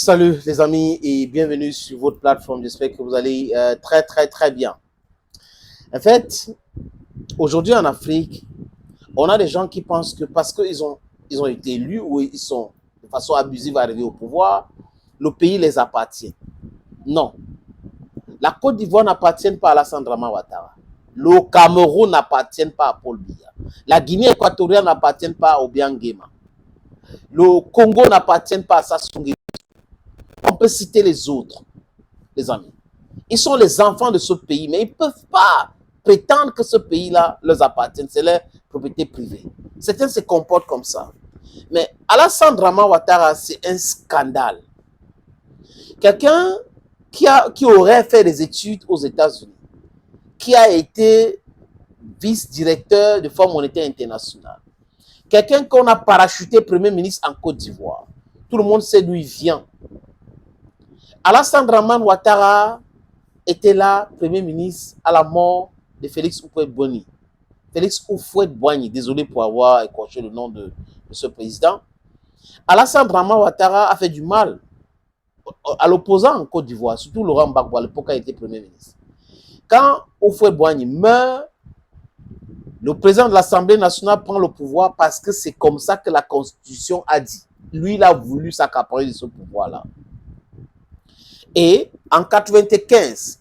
Salut les amis et bienvenue sur votre plateforme. J'espère que vous allez très bien. En fait, aujourd'hui en Afrique, on a des gens qui pensent que parce qu'ils ont été élus ou ils sont de façon abusive arrivés au pouvoir, le pays les appartient. Non. La Côte d'Ivoire n'appartient pas à Alassane Dramane Ouattara. Le Cameroun n'appartient pas à Paul Biya. La Guinée équatoriale n'appartient pas à Obiang Nguema. Le Congo n'appartient pas à Sassou Nguesso. On peut citer les autres, les amis. Ils sont les enfants de ce pays, mais ils ne peuvent pas prétendre que ce pays-là leur appartient. C'est leur propriété privée. Certains se comportent comme ça. Mais Alassane Dramane Ouattara, c'est un scandale. Quelqu'un qui aurait fait des études aux États-Unis, qui a été vice-directeur du Fonds monétaire international, quelqu'un qu'on a parachuté Premier ministre en Côte d'Ivoire. Tout le monde sait d'où il vient. Alassane Dramane Ouattara était là, Premier ministre, à la mort de Félix Houphouët-Boigny. Félix Houphouët-Boigny, désolé pour avoir écorché le nom de ce président. Alassane Dramane Ouattara a fait du mal à l'opposant en Côte d'Ivoire, surtout Laurent Gbagbo, à l'époque, a été Premier ministre. Quand Houphouët-Boigny meurt, le président de l'Assemblée nationale prend le pouvoir parce que c'est comme ça que la Constitution a dit. Lui, il a voulu s'accaparer de ce pouvoir-là. Et en 1995,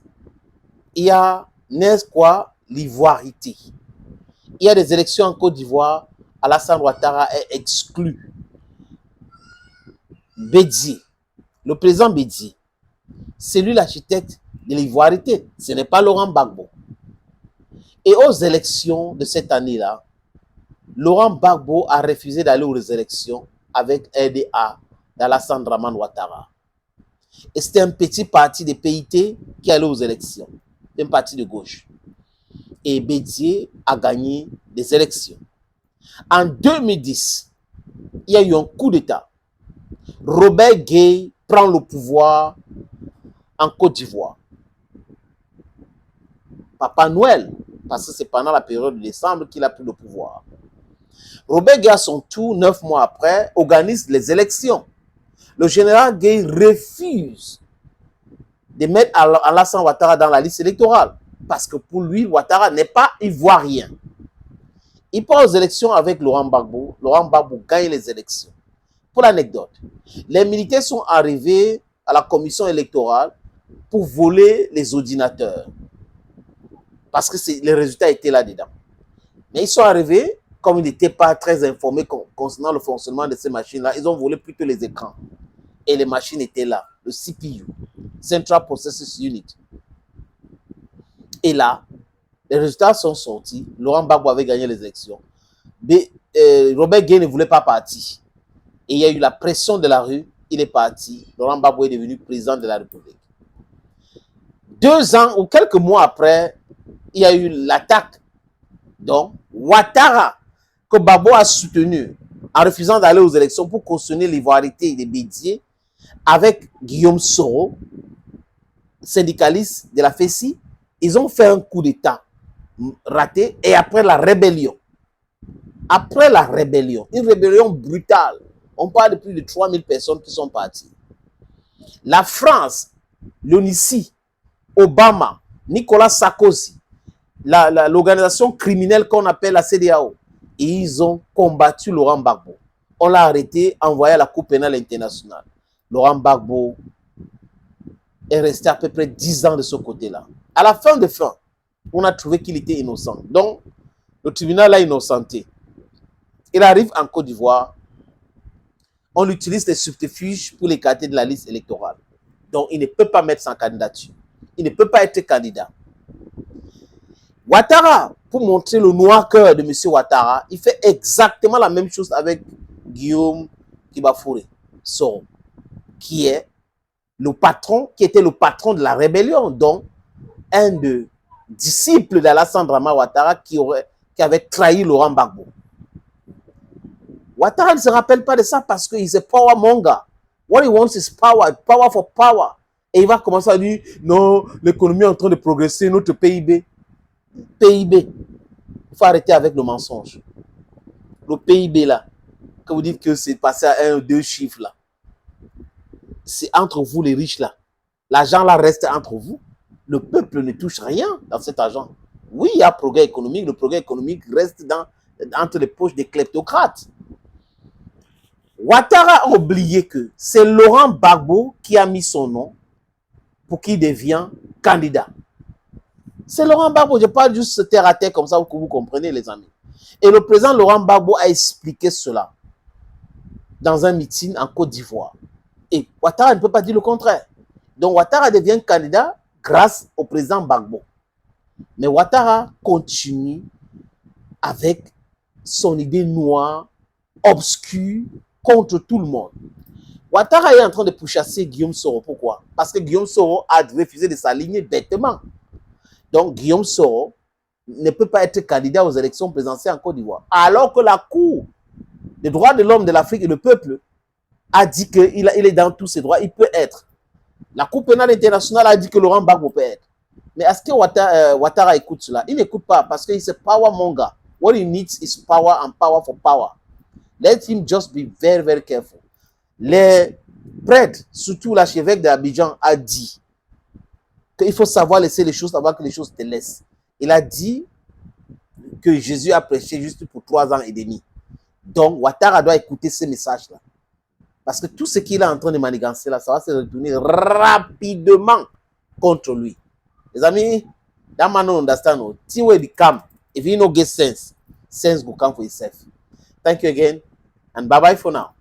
il y a, n'est-ce quoi, l'ivoirité. Il y a des élections en Côte d'Ivoire, Alassane Ouattara est exclu. Bédié, le président Bédié, c'est lui l'architecte de l'ivoirité, ce n'est pas Laurent Gbagbo. Et aux élections de cette année-là, Laurent Gbagbo a refusé d'aller aux élections avec RDA d'Alassane Dramane Ouattara. Et c'était un petit parti de PIT qui allait aux élections, un parti de gauche. Et Bédié a gagné des élections. En 2010, il y a eu un coup d'État. Robert Gueye prend le pouvoir en Côte d'Ivoire. Papa Noël, parce que c'est pendant la période de décembre qu'il a pris le pouvoir. Robert Gueye, à son tour, 9 mois après, organise les élections. Le général Gueye refuse de mettre Alassane Ouattara dans la liste électorale. Parce que pour lui, Ouattara n'est pas ivoirien. Il part aux élections avec Laurent Gbagbo. Laurent Gbagbo gagne les élections. Pour l'anecdote, les militaires sont arrivés à la commission électorale pour voler les ordinateurs. Parce que les résultats étaient là-dedans. Mais ils sont arrivés, comme ils n'étaient pas très informés concernant le fonctionnement de ces machines-là, ils ont volé plutôt les écrans. Et les machines étaient là, le CPU, Central Processing Unit. Et là, les résultats sont sortis. Laurent Gbagbo avait gagné les élections. Mais Robert Gueye ne voulait pas partir. Et il y a eu la pression de la rue. Il est parti. Laurent Gbagbo est devenu président de la République. 2 ans ou quelques mois après, il y a eu l'attaque. Donc, Ouattara, que Gbagbo a soutenu en refusant d'aller aux élections pour cautionner l'ivoirité des Bédié, avec Guillaume Soro, syndicaliste de la FESI, ils ont fait un coup d'État raté et après la rébellion. Après la rébellion, une rébellion brutale. On parle de plus de 3000 personnes qui sont parties. La France, l'ONICI, Obama, Nicolas Sarkozy, l'organisation criminelle qu'on appelle la CEDEAO, ils ont combattu Laurent Gbagbo. On l'a arrêté, envoyé à la Cour pénale internationale. Laurent Gbagbo est resté à peu près 10 ans de ce côté-là. À la fin, on a trouvé qu'il était innocent. Donc, le tribunal l'a innocenté. Il arrive en Côte d'Ivoire. On utilise des subterfuges pour l'écarter de la liste électorale. Donc, il ne peut pas mettre sa candidature. Il ne peut pas être candidat. Ouattara, pour montrer le noir cœur de M. Ouattara, il fait exactement la même chose avec Guillaume Kibafouré Soro, qui est le patron, qui était le patron de la rébellion, donc un de disciples d'Alassane Dramane Ouattara qui avait trahi Laurent Gbagbo. Ouattara ne se rappelle pas de ça parce qu'il est power monger. What he wants is power, power for power. Et il va commencer à dire, non, l'économie est en train de progresser, notre PIB. PIB. Il faut arrêter avec le mensonge. Le PIB là, que vous dites que c'est passé à 1 ou 2 chiffres là. c'est entre vous les riches là. L'argent là reste entre vous. Le peuple ne touche rien dans cet argent. Oui, il y a progrès économique. Le progrès économique reste entre les poches des kleptocrates. Ouattara a oublié que c'est Laurent Gbagbo qui a mis son nom pour qu'il devienne candidat. C'est Laurent Gbagbo. Je parle juste terre à terre comme ça pour que vous compreniez, les amis. Et le président Laurent Gbagbo a expliqué cela dans un meeting en Côte d'Ivoire. Et Ouattara ne peut pas dire le contraire. Donc Ouattara devient candidat grâce au président Gbagbo. Mais Ouattara continue avec son idée noire, obscure, contre tout le monde. Ouattara est en train de pourchasser Guillaume Soro. Pourquoi? Parce que Guillaume Soro a refusé de s'aligner bêtement. Donc Guillaume Soro ne peut pas être candidat aux élections présidentielles en Côte d'Ivoire. Alors que la Cour des droits de l'homme de l'Afrique et le peuple a dit qu'il est dans tous ses droits, il peut être. La Cour pénale internationale a dit que Laurent Gbagbo peut être. Mais est-ce que Ouattara écoute cela? Il n'écoute pas parce qu'il c'est power monger. What he needs is power and power for power. Let him just be very, very careful. Les prêtres, surtout l'archevêque d'Abidjan, a dit qu'il faut savoir laisser les choses avant que les choses te laissent. Il a dit que Jésus a prêché juste pour 3 ans et demi. Donc, Ouattara doit écouter ces messages-là. Parce que tout ce qu'il est en train de manigancer là, ça va se retourner rapidement contre lui. Les amis, that man don't understand. Till where they come, if you no get sense, sense will come for itself. Thank you again, and bye-bye for now.